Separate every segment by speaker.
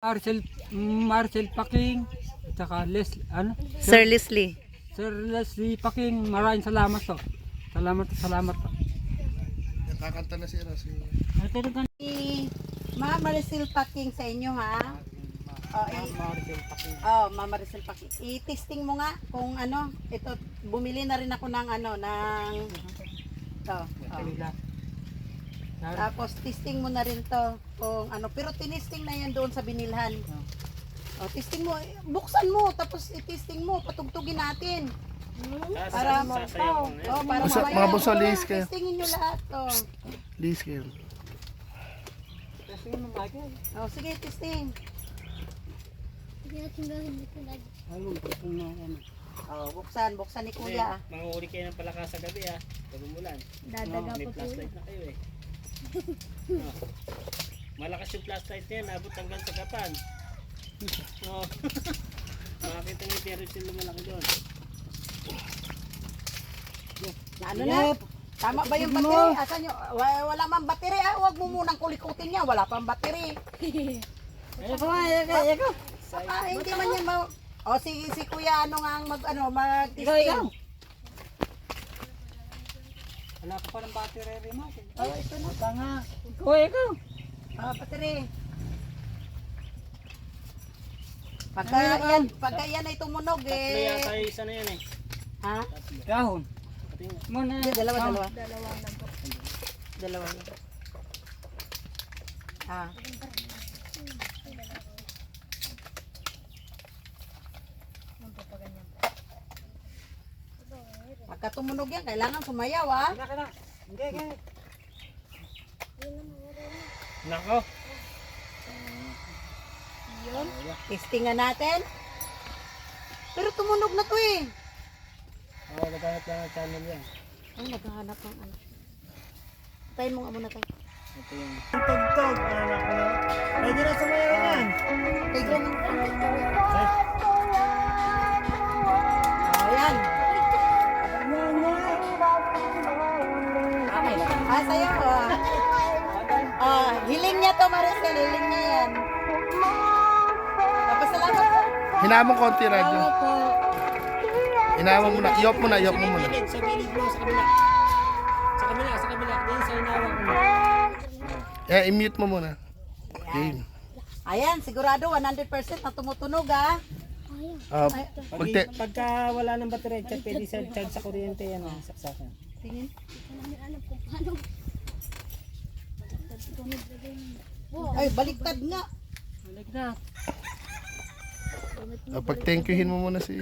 Speaker 1: Marcel Paking, at saka
Speaker 2: Sir Leslie.
Speaker 1: Sir Leslie Paking, maraming salamat to. Salamat po.
Speaker 3: Nakakanta na si Eras.
Speaker 4: Ma'am Maricel Paking sa inyo ha. Ma'am Maricel Paking. I-testing mo nga kung ano, ito bumili na rin ako ng to. Tapos testing mo na rin to kung ano, pero tinesting na yan doon sa binilhan. Testing mo, buksan mo tapos i-testing mo, patugtugin natin. Para
Speaker 3: Mga boss, lihis kayo.
Speaker 4: testingin nyo lahat to.
Speaker 3: Lihis kayo.
Speaker 4: Sige, testing. Buksan ni Kuya.
Speaker 5: Manguhuli kayo ng palaka sa gabi pag umulan. May flashlight na kayo Malakas yung flashlight na yan, abot hanggang sa kapan. Makakita niyo pero sila malaki doon.
Speaker 4: Tama ba yung battery? Asan nyo? Wala mang battery Huwag mo munang kulikutin niya. Wala pang battery. Hindi man yan si Kuya mag-testing.
Speaker 1: Wala pa ng battery mo.
Speaker 4: Ito na.
Speaker 1: Tanga. Ikaw.
Speaker 4: Battery. Pagka yan ay tumunog
Speaker 5: Tatlo yata yung isa na yan
Speaker 4: Ha?
Speaker 1: Kahon. Muna.
Speaker 4: Dalawa. Pagka tumunog yan, kailangan sumayaw
Speaker 1: Hindi.
Speaker 5: Nako.
Speaker 4: Testingan natin. Pero tumunog na to
Speaker 5: Naghanap lang ang channel yan.
Speaker 4: Naghahanap ng ano. Tayin mo nga muna tayo.
Speaker 5: Ito yung tugtog. Anak ko na. Pwede na sumayaw yan.
Speaker 4: Ayan. Sayo. Hiling niya to, Maricel. Hiling niya yan. Salamat po.
Speaker 3: Hinamon konti radyo. Hinamon muna. Iyop mo muna.
Speaker 5: Sa gilid mo, sa kabila. Sa kabila. Diyan sa inawang mo.
Speaker 3: I-mute mo muna. Game.
Speaker 4: Ayan, sigurado 100% na tumutunog
Speaker 5: Pagka wala ng battery, pwede charge sa kuryente yan saksakan.
Speaker 4: Tingin. Ay, baliktad nga.
Speaker 3: Pag thank youhin mo muna si...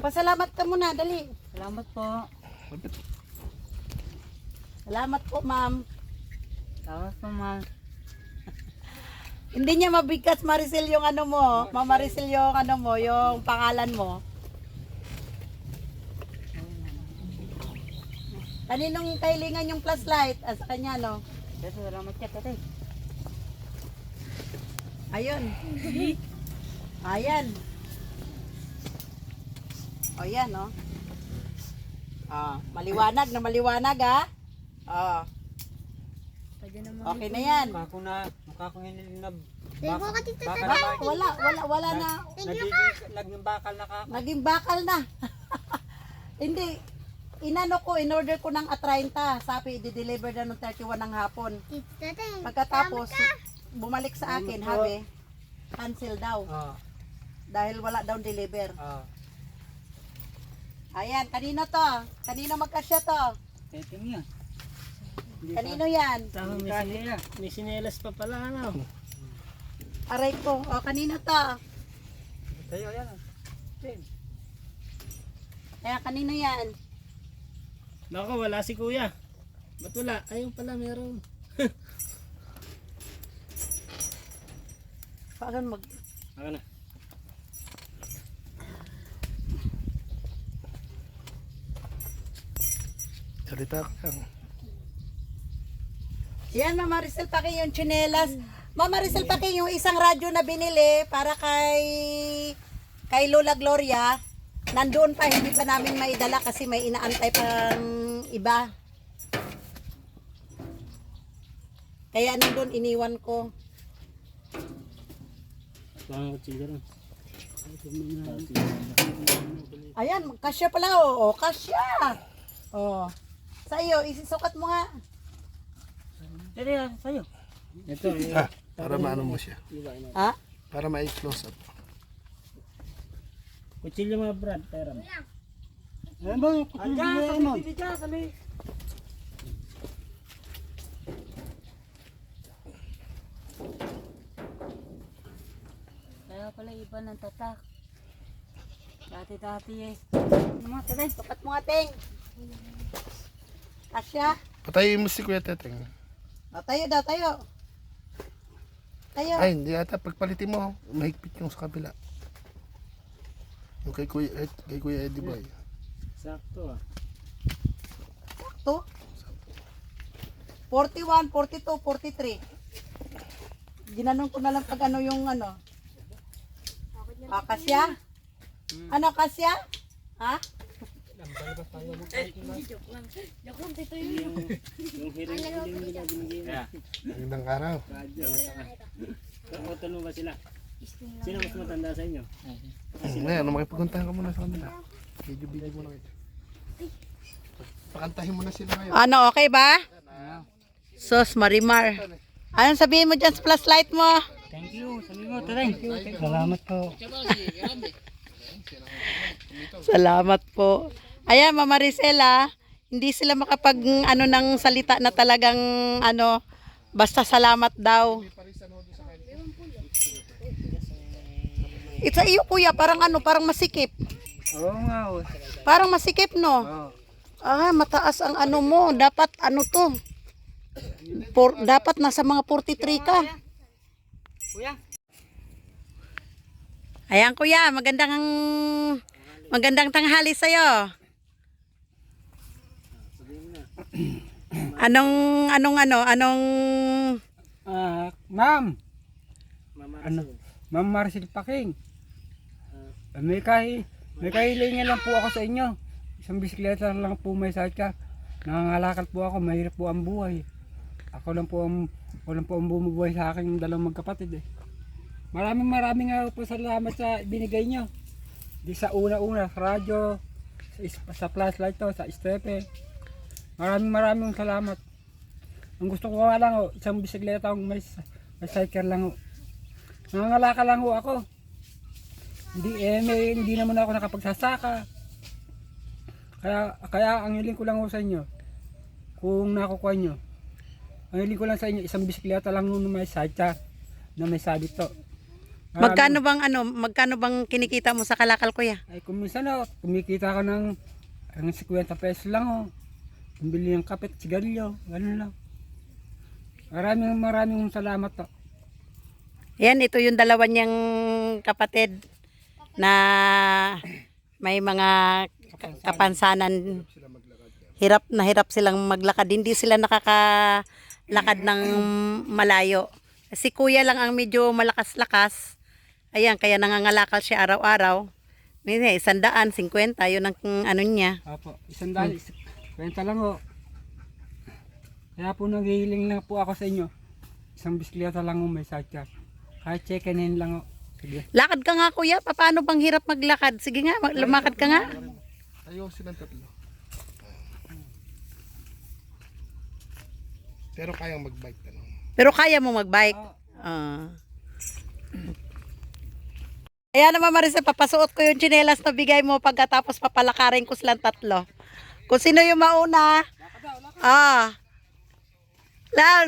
Speaker 4: Pasalamat ka muna, dali.
Speaker 1: Salamat po.
Speaker 4: Salamat po, ma'am.
Speaker 1: Salamat po, ma'am.
Speaker 4: Hindi niya mabigat, Maricel, yung ano mo. Ma'am Maricel, yung ano mo, yung pangalan mo. Kaninong kailangan yung flashlight? Sa kanya, no?
Speaker 1: Salamat ka, tatay.
Speaker 4: Ayun. Ayan. Yan, no? Maliwanag na maliwanag, Okay na yan.
Speaker 1: Makakunginilab.
Speaker 4: Wala na.
Speaker 1: Naging bakal na ka.
Speaker 4: Naging bakal na. Hindi. Inano ko, in-order ko ng A30. Sabi, i-deliver na ng 31 ng hapon. Pagkatapos, bumalik sa akin, habi, cancel daw. Dahil wala daw deliver. Ayan, kanino to? Kanino magkasya to?
Speaker 1: Teting yan.
Speaker 4: Kanino yan?
Speaker 5: May sinelas pa pala, ano?
Speaker 4: Aray ko. Kanino to?
Speaker 1: Tayo, yan.
Speaker 4: Kaya kanino yan?
Speaker 5: Nako, wala si Kuya. Ba't wala? Ayun pala, meron.
Speaker 4: Paano mag...
Speaker 5: Ako na.
Speaker 3: Salita ka lang.
Speaker 4: Yan, Mama Maricel, paki yung tsinelas. Mama Maricel, paki yung isang radyo na binili para kay Lola Gloria. Nandoon pa, hindi pa namin maidala kasi may inaantay pang iba. Kaya nandun iniwan ko.
Speaker 5: Ito ang kutsilyo rin.
Speaker 4: Ayan, kasya pala oh. Kasya. Oh. Sa iyo, isisukat mo nga.
Speaker 1: Dali lang, sa'yo.
Speaker 5: Ito,
Speaker 3: Para maano mo siya.
Speaker 4: Ha?
Speaker 3: Para ma-close up.
Speaker 5: kutsilyo mga Brad, pera mo.
Speaker 1: Ayan ba, kutuloy mo.
Speaker 2: Kaya pala iba ng tatak. Dati-dati eh.
Speaker 4: Sukat mo nga, Teng. Kasya.
Speaker 3: Patayin mo si Kuya Teteng.
Speaker 4: O, tayo daw, tayo. Tayo.
Speaker 3: Ay, hindi ata. Pagpalitin mo, mahigpit yung sa kabila. Yung kay Kuya Eddie Boy.
Speaker 5: Sakto ah.
Speaker 4: To. 41, 42, 43. Ginanong ko na lang pag ano yung ano. Ah, kasya? Ano kasya? Ha?
Speaker 5: Yung hiring-hiring nila binigyan.
Speaker 3: Magandang araw.
Speaker 5: Kamutan mo ba sila? Sino mas matanda sa inyo?
Speaker 3: Ngayon, makipagpuntahan ka muna sa kanila. Video mo na kayo. Pakantahin mo na sila ngayon.
Speaker 4: Ano, okay ba? Sos, Marimar. Anong sabihin mo dyan sa flashlight mo?
Speaker 1: Thank you, salamat. Thank you. Salamat po.
Speaker 4: Salamat po. Ayan, Mama Maricela, hindi sila makapag ano ng salita na talagang ano, basta salamat daw. It's iyo kuya, parang ano, parang masikip.
Speaker 1: Oo nga, oh.
Speaker 4: Parang masikip no.
Speaker 1: Oo.
Speaker 4: Ah, mataas ang ano mo, dapat ano to. Dapat nasa mga 43 ka.
Speaker 1: Kuya.
Speaker 4: Ayan kuya, magandang tanghali sa'yo. Anong
Speaker 1: Ma'am.
Speaker 5: Mama
Speaker 1: Ano? Ma'am Maricel Paking. May kahilingan lang po ako sa inyo. Isang bisikleta lang po may sakya. Nangangalakal po ako, mahirap po ang buhay. Ako lang po ang bumubuhay sa aking dalawang magkapatid eh. Maraming nga po salamat sa binigay nyo. Di sa una-una, sa radyo, sa flashlight to, sa stepe. Maraming salamat. Ang gusto ko nga lang ho, isang bisikleta may cycle lang ho. Nangangalakal lang ho ako. Hindi naman ako nakapagsasaka. Kaya ang hiling ko lang ho sa inyo, kung nakukuha nyo, ang hiling ko lang sa inyo, isang bisikleta lang ho na may sidecar, na may sabit to.
Speaker 4: magkano bang kinikita mo sa kalakal kuya?
Speaker 1: Ay kung minsan ho, kumikita ka ng 50 pesos lang ho. Pambili ng kape at sigarilyo, gano'n lang. Maraming salamat to.
Speaker 4: Yan, ito yung dalawa niyang kapatid na may mga kapansanan. Hirap silang maglakad. Hindi sila nakakalakad ng malayo. Si kuya lang ang medyo malakas-lakas. Ayan, kaya nangangalakal siya araw-araw. May 150, yun ang ano niya.
Speaker 1: Apo, 100, kwenta lang ho. Kaya po naghihiling lang po ako sa inyo. Isang bisikleta lang ho may sakya. Kahit check-in lang ho. Sige.
Speaker 4: Lakad ka nga kuya, paano bang hirap maglakad? Sige nga, lumakad ka nga.
Speaker 3: Ayaw silang tatlo. Pero kayang mag-bike tanong.
Speaker 4: Pero kaya mo magbike. Ah. Ayan naman Maricel, papasuot ko yung tsinelas na bigay mo pagkatapos papalakarin ko silang tatlo. Kung sino yung mauna. Ah.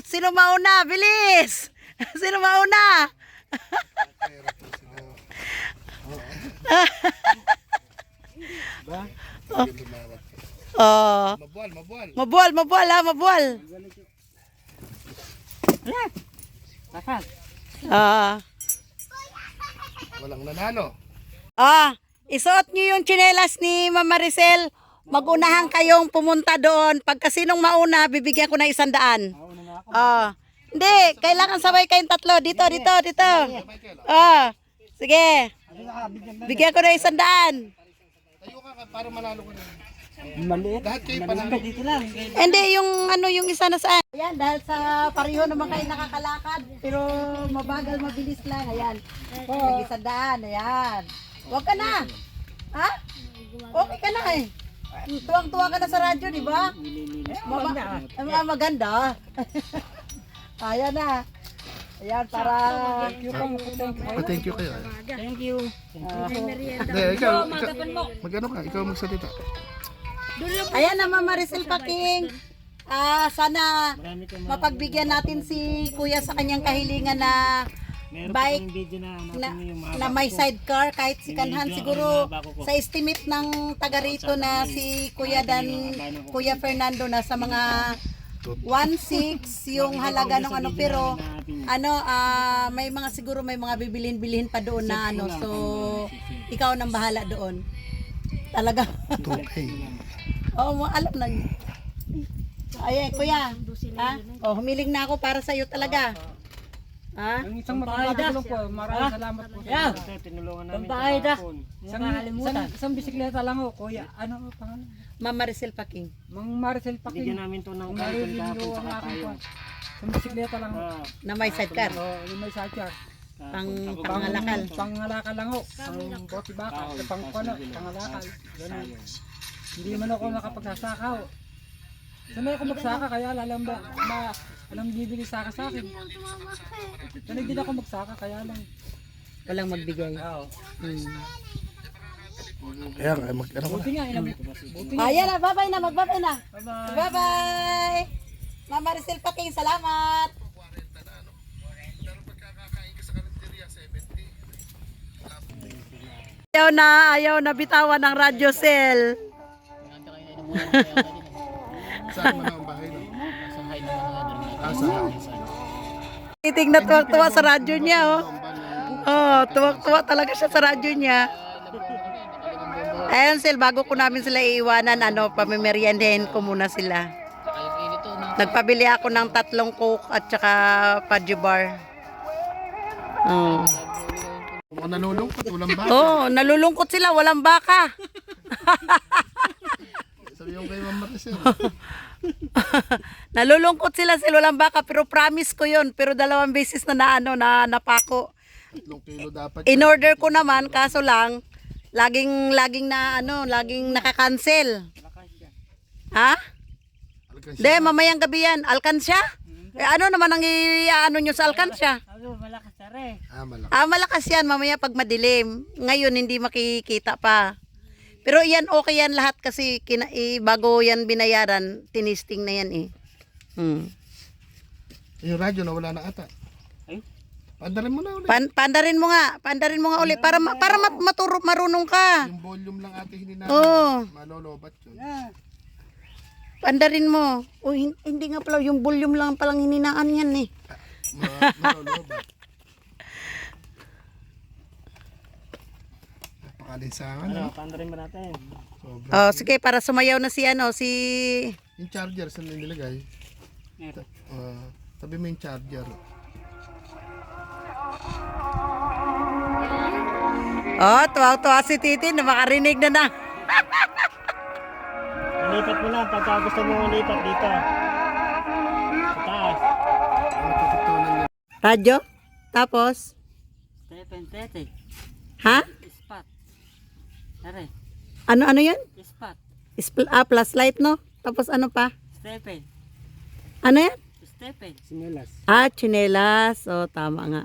Speaker 4: Sino mauna? Bilis! Sino mauna? Oh. Mabual ha, mabual.
Speaker 1: Takas.
Speaker 3: Walang nanalo.
Speaker 4: Isuot niyo yung tsinelas ni Ma'am Maricel. Magunahan kayong pumunta doon. Pagka sinong mauna, bibigyan ko na 100. Hindi, kailangan sabay kayong tatlo. Dito. Sige. Bigyan ko na 100.
Speaker 3: Tayo ka para manalo ko na.
Speaker 1: Maliit.
Speaker 3: Lahat kayo panalo.
Speaker 4: Hindi, yung isa na saan. Ayan, dahil sa pareho naman kayo nakakalakad, pero mabagal, mabilis lang. Ayan. Nag-isandaan, ayan. Huwag ka na. Ha? Okay ka na eh. Tuwang-tuwa ka na sa radyo, di ba? Maganda. Ayan na. Ayan, para...
Speaker 3: Thank you kayo.
Speaker 5: Thank you.
Speaker 3: Hindi, ikaw, mag-ano ka? Ikaw magsalita.
Speaker 4: Ayan na, Mama Maricel Paking. Sana
Speaker 5: Marami kang
Speaker 4: mapagbigyan natin si Kuya sa kanyang kahilingan na
Speaker 5: meron
Speaker 4: bike
Speaker 5: pang video na hanapin mo yung mga
Speaker 4: na may sidecar kahit si Kanhan siguro sa estimate ng taga rito na si Kuya Fernando na sa mga 1.6 yung halaga ng ano, pero may mga siguro may mga bibilhin pa doon na ano, so ikaw nang bahala doon talaga.
Speaker 3: Okay.
Speaker 4: Oo, alam na. Ayan, Kuya. Ha? Oh, humiling na ako para sa iyo talaga. Ha?
Speaker 1: Ang isang magpapatulong po, maraming salamat po.
Speaker 5: tinulungan namin
Speaker 2: Pambayad ah.
Speaker 1: Isang bisikleta lang ho, kuya. Ano ang pangalan?
Speaker 4: Ma'am Maricel Paking.
Speaker 1: Mang Maricel
Speaker 5: Bigyan
Speaker 1: Paking.
Speaker 5: namin to ng
Speaker 1: Maricel
Speaker 5: kahapon
Speaker 1: yung
Speaker 5: sa
Speaker 1: ang aking
Speaker 5: tayo.
Speaker 1: po. Isang bisikleta lang ho.
Speaker 4: Na may sidecar.
Speaker 1: Yung may sidecar.
Speaker 4: Pangalakal.
Speaker 1: Pangalakal lang ho. Pang bote baka, pang pangalakal. Ganun. Hindi man ako nakapagsasaka ho. Sanay ako magsaka kaya alam bibili saka sa akin. Sanay din ako magsaka kaya lang.
Speaker 4: Walang magbigay.
Speaker 1: Oo.
Speaker 3: Kaya ano ka?
Speaker 1: Buti nga, buti nga.
Speaker 4: Ayan na, bye-bye na, magbabay na. Bye-bye. Ma'am Maricel Paking, salamat. Ayaw na bitawan ng radyo cell.
Speaker 3: Saan mo na ang bahay na? Sa hay.
Speaker 4: Titignan tuwang-tuwa sa radyo niya, oh. Oh, tuwang-tuwa talaga siya sa radyo niya. Ayun, Sil, bago ko namin sila iiwanan, pamimeriendahin ko muna sila. Nagpabili ako ng 3 Coke at saka Fudgy Bar. Oh.
Speaker 3: Kung nalulungkot, walang baka.
Speaker 4: Oh, nalulungkot sila, walang baka.
Speaker 3: Sabi yung kay Ma'am Maricel.
Speaker 4: Nalulungkot sila walang baka, pero promise ko 'yon. Pero 2 beses na napako.
Speaker 3: 3 kilo dapat.
Speaker 4: In order ko naman, kaso lang laging laging naka-cancel. Ha? Hindi, mamayang gabi yan. Alkansya? Ano naman ang nyo sa alkansya?
Speaker 2: Malakas na rin.
Speaker 3: Malakas.
Speaker 4: Malakas yan mamaya pag madilim. Ngayon hindi makikita pa. Pero yan okay yan lahat kasi bago yan binayaran, tinisting na yan eh.
Speaker 3: Yung radyo na wala na ata. Pandarin mo na ulit.
Speaker 4: Pandarin mo nga ulit para marunong ka.
Speaker 3: Yung volume lang ate hininahan.
Speaker 4: Oo.
Speaker 3: Malolobat yun.
Speaker 4: Pandarin mo. Oh, hindi nga pala yung volume lang palang hininaan yan eh.
Speaker 3: Malolobat. Napakalinsangan.
Speaker 5: Pandarin ba natin?
Speaker 3: Sobra.
Speaker 4: Oh, sige para sumayaw na si
Speaker 3: Yung charger saan nilagay? Tabi mo yung charger.
Speaker 4: Oh, tuwa-tuwa si Titi na makarinig na.
Speaker 5: Lipat mo lang pagka gusto mo lipat dito. Sa taas.
Speaker 4: Radyo? Tapos?
Speaker 2: Stephen Tete.
Speaker 4: Ha?
Speaker 2: Spot. Are.
Speaker 4: Ano yan?
Speaker 2: Spot.
Speaker 4: Flashlight no? Tapos ano pa?
Speaker 2: Stephen.
Speaker 4: Ano yan?
Speaker 2: Stephen.
Speaker 5: Sinelas.
Speaker 4: Chinelas. Oh, tama nga.